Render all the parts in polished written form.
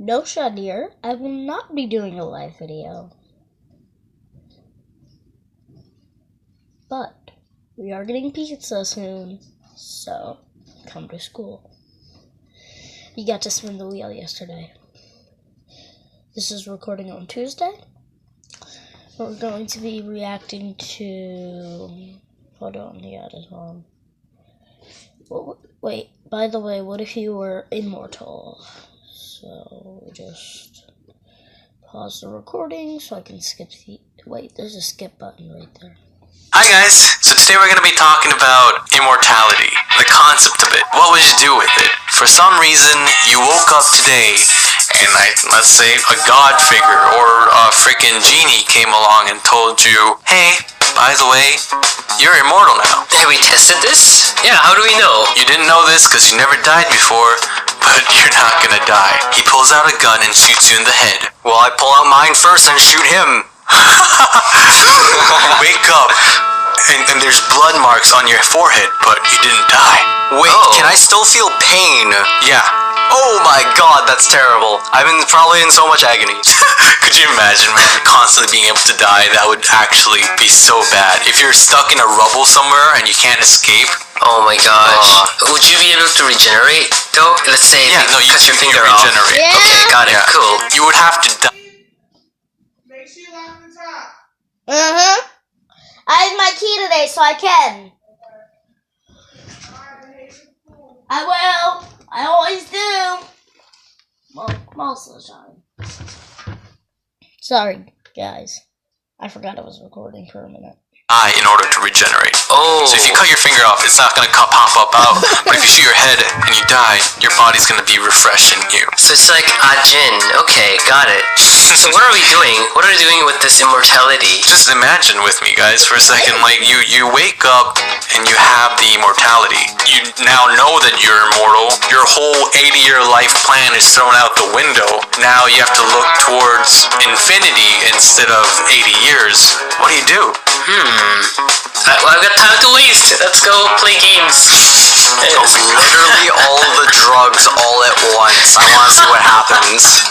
No, Shadir, I will not be doing a live video. But we are getting pizza soon, so come to school. You got to spin the wheel yesterday. This is recording on Tuesday. We're going to be reacting to... Hold on, the ad is on. Wait, by the way, what if you were immortal? So, just pause the recording so I can skip the... Wait, there's a skip button right there. Hi guys, so today we're going to be talking about immortality, the concept of it. What would you do with it? For some reason, you woke up today and let's say a god figure or a freaking genie came along and told you, hey, by the way, you're immortal now. Have we tested this? Yeah, how do we know? You didn't know this because you never died before, but you're not going to die. He pulls out a gun and shoots you in the head. Well, I pull out mine first and shoot him. Wake up, and there's blood marks on your forehead, but you didn't die. Wait, Can I still feel pain? Yeah. Oh my god, that's terrible. I'm probably in so much agony. Could you imagine, man, constantly being able to die? That would actually be so bad. If you're stuck in a rubble somewhere and you can't escape. Oh my gosh. Would you be able to regenerate, though? Let's say you cut your finger regenerate. Yeah. Okay, got it, cool. You would have to die. Make sure you lock the top. I have my key today, so I can. I will. I always do. Well, most of the time. Sorry, guys. I forgot I was recording for a minute. In order to regenerate. Oh. So if you cut your finger off, it's not going to pop up out. But if you shoot your head and you die, your body's going to be refreshed and new. So it's like Ajin. Okay, got it. So what are we doing? What are we doing with this immortality? Just imagine with me, guys, for a second. Like, you wake up and you have the immortality. You now know that you're immortal. Your whole 80-year life plan is thrown out the window. Now you have to look towards infinity instead of 80 years. What do? Well, I've got time to waste. Let's go play games. Literally all the drugs all at once. I want to see what happens.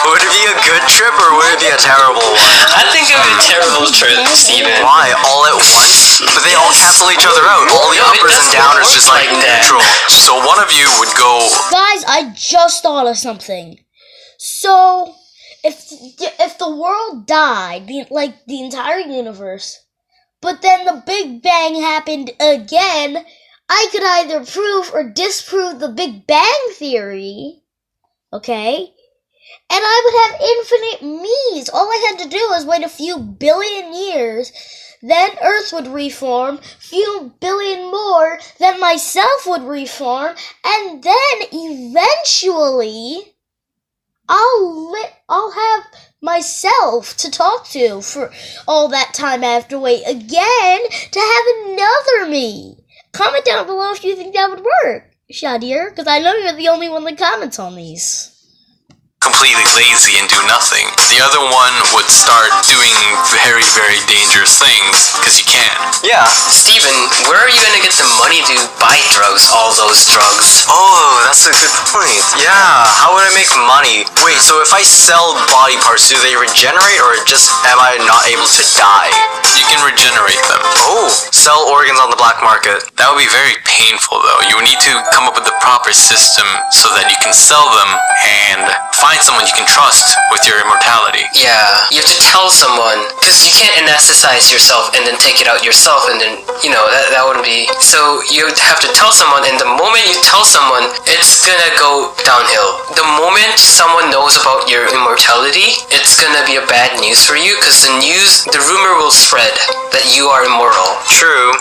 Would it be a good trip or would it be a terrible one? I think it would be a terrible trip, Steven. Why? All at once? But they all cancel each other out. All the uppers and downers just like neutral. So one of you would go... Guys, I just thought of something. So... If the world died, the entire universe, but then the Big Bang happened again, I could either prove or disprove the Big Bang Theory, okay? And I would have infinite me's. All I had to do was wait a few billion years, then Earth would reform, few billion more, then myself would reform, and then eventually... I'll have myself to talk to for all that time I have to wait again to have another me. Comment down below if you think that would work, Shadir, because I know you're the only one that comments on these. Completely lazy and do nothing. The other one would start doing very, very dangerous things, because you can. Yeah. Steven, where are you gonna get the money to buy drugs, all those drugs? Oh, that's a good point. Yeah, how would I make money? Wait, so if I sell body parts, do they regenerate or just am I not able to die? You can regenerate them. Oh, sell organs on the black market. That would be very painful, though. You would need to come up with the proper system so that you can sell them and find someone you can trust with your immortality. Yeah, you have to tell someone, because you can't anesthetize yourself and then take it out yourself and then, that wouldn't be... So you have to tell someone, and the moment you tell someone, it's gonna go downhill. The moment someone knows about your immortality, it's gonna be a bad news for you, because the rumor will spread that you are immortal. True.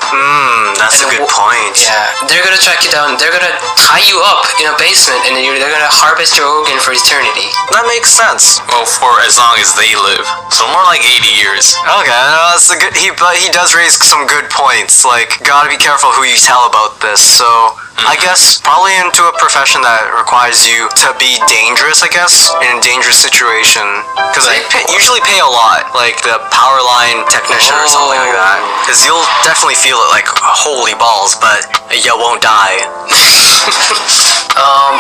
That's a good point. Yeah, they're gonna track you down, they're gonna tie you up in a basement, and then they're gonna harvest your organ for eternity. That makes sense. Well, for as long as they live. So more like 80 years. Okay, no, that's a good... But he does raise some good points. Like, gotta be careful who you tell about this, so... I guess probably into a profession that requires you to be dangerous, I guess, in a dangerous situation. Because they usually pay a lot, like the power line technician or something like that. Because you'll definitely feel it like, holy balls, but you won't die.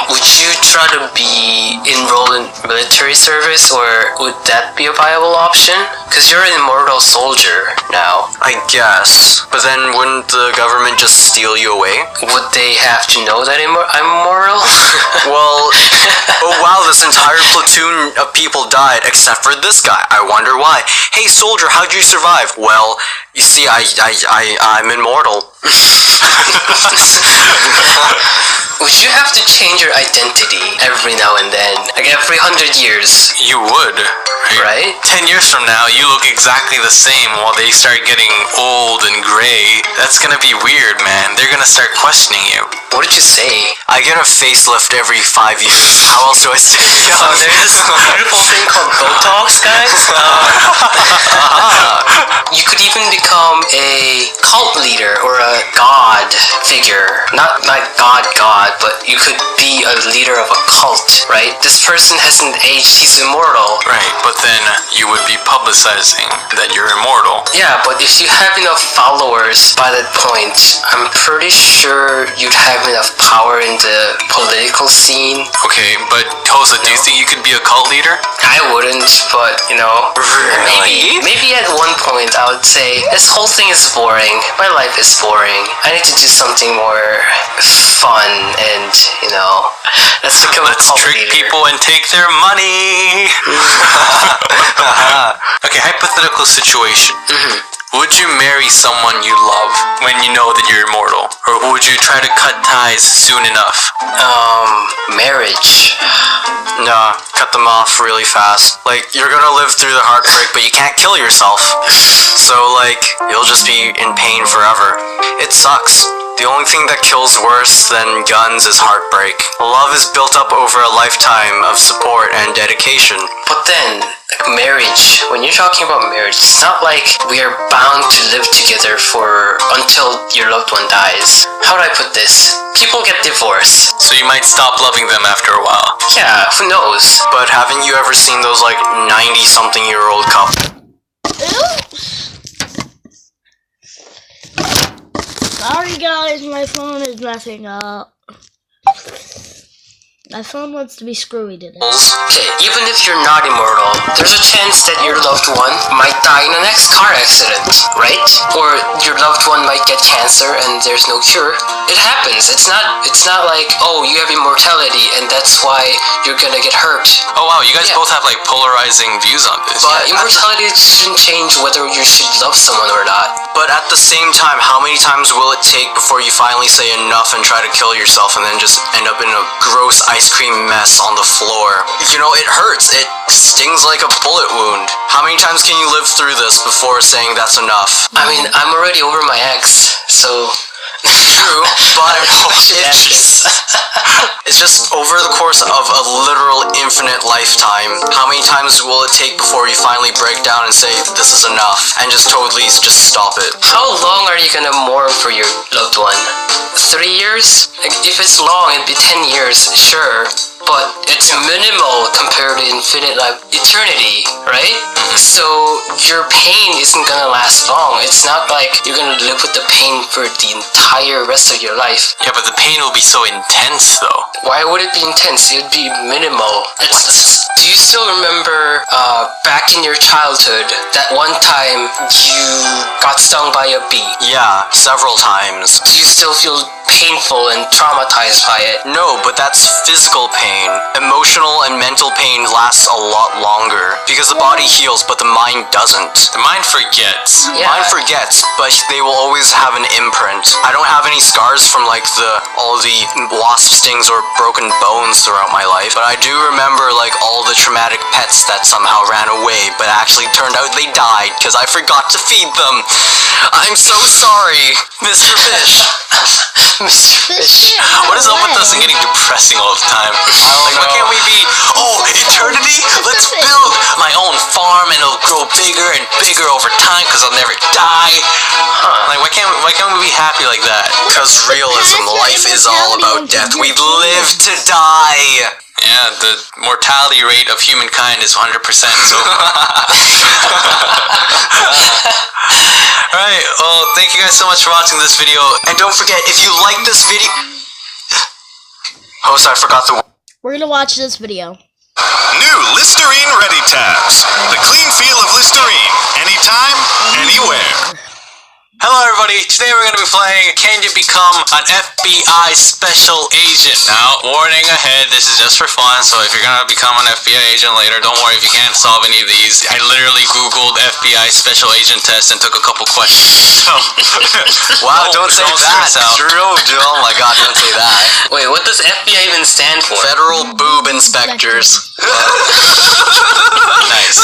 Would you try to be enrolled in military service, or would that be a viable option? Because you're an immortal soldier now. I guess. But then wouldn't the government just steal you away? Would they have to know that I'm immortal? Well, oh wow, this entire platoon of people died except for this guy. I wonder why. Hey soldier, how'd you survive? Well, you see, I'm immortal. Would you have to change your identity every now and then? Like every 100 years, You would, right? 10 years from now, you look exactly the same while they start getting old and gray. That's gonna be weird, man. They're gonna start questioning you. What did you say? I get a facelift every 5 years. How else do I stay young? Oh, there's this beautiful thing called Botox, guys. You could even become a cult leader or a god figure. Not like God, but you could be a leader of a cult, right? This person hasn't aged, he's immortal. Right, but then you would be publicizing that you're immortal. Yeah, but if you have enough followers by that point, I'm pretty sure you'd have enough power in the political scene. Okay, but Koza, do you think you could be a cult leader? I wouldn't, but you know, maybe at one point I would say this whole thing is boring. My life is boring. I need to do something more fun, and you know, let's become a cult Trick leader. people and take their money. Okay, hypothetical situation. Would you marry someone you love when you know that you're immortal? Or would you try to cut ties soon enough? Marriage. Nah, cut them off really fast. Like, you're gonna live through the heartbreak, but you can't kill yourself. So, like, you'll just be in pain forever. It sucks. The only thing that kills worse than guns is heartbreak. Love is built up over a lifetime of support and dedication. But then, like marriage, when you're talking about marriage, it's not like we are bound to live together until your loved one dies. How do I put this? People get divorced. So you might stop loving them after a while. Yeah, who knows? But haven't you ever seen those, like, 90-something-year-old couples? Sorry guys, my phone is messing up. My phone wants to be screwy today. Okay, even if you're not immortal, there's a chance that your loved one might die in the next car accident, right? Or your loved one might get cancer and there's no cure. It happens. It's not like, oh, you have immortality and that's why you're gonna get hurt. Oh wow, you guys both have like polarizing views on this. But immortality shouldn't change whether you should love someone or not. But at the same time, how many times will it take before you finally say enough and try to kill yourself and then just end up in a gross ice cream mess on the floor? You know, it hurts. It stings like a bullet wound. How many times can you live through this before saying that's enough? I mean, I'm already over my ex, so... True, but it's just over the course of a literal infinite lifetime. How many times will it take before you finally break down and say this is enough and just totally just stop it? How long are you gonna mourn for your loved one? 3 years? Like, if it's long, it'd be 10 years, sure. But it's minimal compared to infinite life, eternity, right? So your pain isn't gonna last long. It's not like you're gonna live with the pain for the entire rest of your life. Yeah, but the pain will be so intense though. Why would it be intense? It'd be minimal. Do you still remember back in your childhood that one time you got stung by a bee? Yeah, several times. Do you still feel painful and traumatized by it? No, but that's physical pain. Emotional and mental pain lasts a lot longer because the body heals, but the mind doesn't. The mind forgets. Yeah. Mine forgets, but they will always have an imprint. I don't have any scars from like all the wasp stings or broken bones throughout my life, but I do remember like all the traumatic pets that somehow ran away, but actually turned out they died because I forgot to feed them. I'm so sorry, Mr. Fish. Mr. Fish. What is up with us and getting depressing all the time? Like, why can't we be, eternity? Let's build my own farm and it'll grow bigger and bigger over time because I'll never die. Like, why can't we be happy like that? Because realism, life is all about death. We live to die. Yeah, the mortality rate of humankind is 100%, so... Alright, well, thank you guys so much for watching this video. And don't forget, if you like this video... Host, I forgot the. We're gonna watch this video. New Listerine Ready Tabs. The clean feel of Listerine. Anytime, anywhere. Hello everybody, today we're going to be playing Can You Become an FBI Special Agent? Now, warning ahead, this is just for fun, so if you're going to become an FBI agent later, don't worry if you can't solve any of these. I literally googled FBI Special Agent test and took a couple questions, so... Wow, don't say that. stress out. Oh my god, don't say that. Wait, what does FBI even stand for? Federal Boob Inspectors. Nice.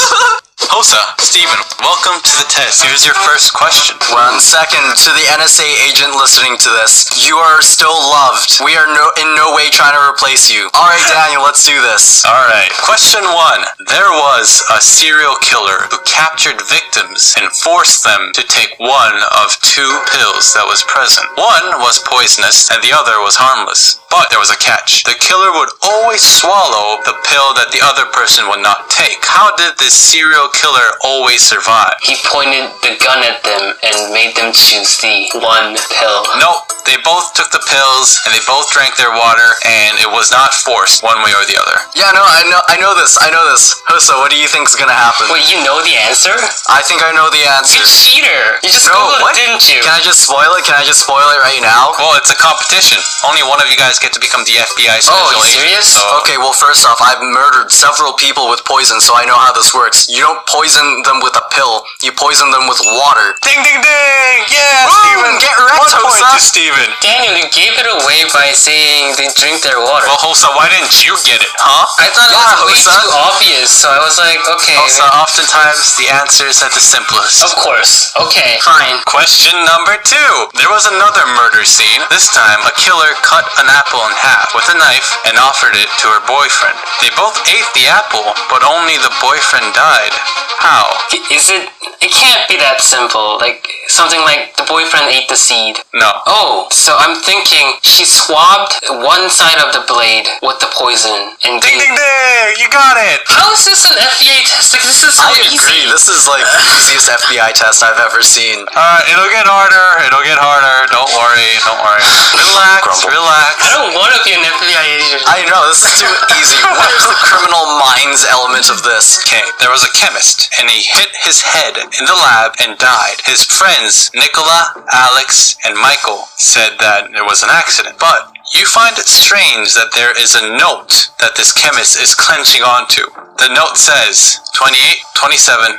Hosa, Steven, welcome to the test. Here's your first question. 1 second, to the NSA agent listening to this, you are still loved. We are in no way trying to replace you. Alright, Daniel, let's do this. Alright, question 1. There was a serial killer who captured victims and forced them to take one of 2 pills that was present. One was poisonous and the other was harmless. But there was a catch. The killer would always swallow the pill that the other person would not take. How did this serial killer always survive? He pointed the gun at them and made them choose the one pill. Nope, they both took the pills and they both drank their water and it was not forced one way or the other. Yeah, no, I know this. Hosa, what do you think is gonna happen? Wait, you know the answer? I think I know the answer. You cheater! You just No, Googled what? it, didn't you? Can I just spoil it? Right now? Well, it's a competition. Only one of you guys get to become the FBI special Oh, you agent. serious? So Okay, well, first off, I've murdered several people with poison, so I know how this works. You don't poison them with a pill, you poison them with water. ding ding ding! Yeah, Boom! Steven! Get wrecked, 1 point Hosa. to Steven. Daniel, you gave it away by saying they drink their water. Well, Hosa, why didn't you get it, huh? I thought it Yeah, was way Hosa. too obvious, so I was like, okay. Hosa, oftentimes the answers are the simplest. Of course. Okay, fine. Question number 2. There was another murder scene. This time, a killer cut an apple in half with a knife and offered it to her boyfriend. They both ate the apple, but only the boyfriend died. How? Is it... It can't be that simple. Like, something like the boyfriend ate the seed. No. Oh, so I'm thinking she swabbed one side of the blade with the poison and Ding ding ding! You got it! How is this an FDA test? Like, this is so I easy. agree, this is like the easiest FBI test I've ever seen. It'll get harder. Don't worry. Relax, Grumble. relax. I don't want to be an FBI agent. I know, this is too easy. Where's the criminal minds element of this? Okay, there was a chemist, and he hit his head in the lab and died. His friends, Nicola, Alex, and Michael, said that it was an accident. But you find it strange that there is a note that this chemist is clenching onto. The note says 28, 27,